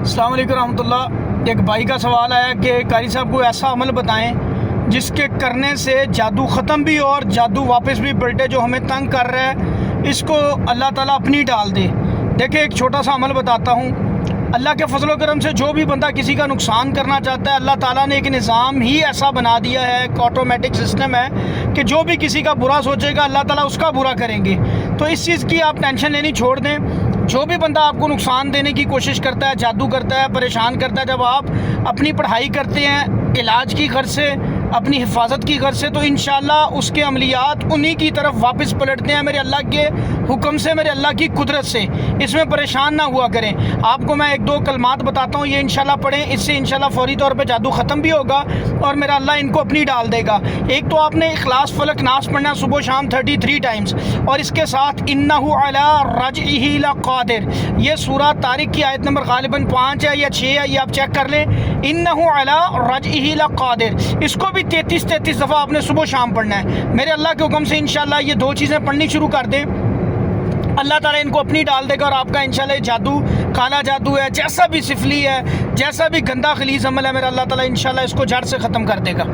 السلام علیکم رحمۃ اللہ۔ ایک بھائی کا سوال آیا کہ قاری صاحب کو ایسا عمل بتائیں جس کے کرنے سے جادو ختم بھی ہو اور جادو واپس بھی پلٹے، جو ہمیں تنگ کر رہا ہے اس کو اللہ تعالیٰ اپنی ڈال دے۔ دیکھیں ایک چھوٹا سا عمل بتاتا ہوں۔ اللہ کے فضل و کرم سے جو بھی بندہ کسی کا نقصان کرنا چاہتا ہے، اللہ تعالیٰ نے ایک نظام ہی ایسا بنا دیا ہے، ایک آٹومیٹک سسٹم ہے کہ جو بھی کسی کا برا سوچے گا اللہ تعالیٰ اس کا برا کریں گے۔ تو اس چیز کی آپ ٹینشن لینی چھوڑ دیں۔ جو بھی بندہ آپ کو نقصان دینے کی کوشش کرتا ہے، جادو کرتا ہے، پریشان کرتا ہے، جب آپ اپنی پڑھائی کرتے ہیں علاج کی غرض سے، اپنی حفاظت کی غرض سے، تو انشاءاللہ اس کے عملیات انہی کی طرف واپس پلٹتے ہیں میرے اللہ کے حکم سے، میرے اللہ کی قدرت سے۔ اس میں پریشان نہ ہوا کریں۔ آپ کو میں ایک دو کلمات بتاتا ہوں، یہ انشاءاللہ پڑھیں، اس سے انشاءاللہ فوری طور پہ جادو ختم بھی ہوگا اور میرا اللہ ان کو اپنی ڈال دے گا۔ ایک تو آپ نے اخلاص فلق ناس پڑھنا صبح شام 33 ٹائمز، اور اس کے ساتھ انہ علی رجعہ لقادر، یہ سورہ طارق کی آیت نمبر غالباً 5 ہے یا 6 ہے، یہ آپ چیک کر لیں۔ انہ علی رجعہ لقادر، اس کو بھی 33 دفعہ آپ نے صبح شام پڑھنا ہے۔ میرے اللہ کے حکم سے انشاءاللہ یہ دو چیزیں پڑھنی شروع کر دیں، اللہ تعالیٰ ان کو اپنی ڈال دے گا، اور آپ کا انشاءاللہ جادو، کالا جادو ہے، جیسا بھی سفلی ہے، جیسا بھی گندا خلیص عمل ہے، میرا اللہ تعالیٰ انشاءاللہ اس کو جڑ سے ختم کر دے گا۔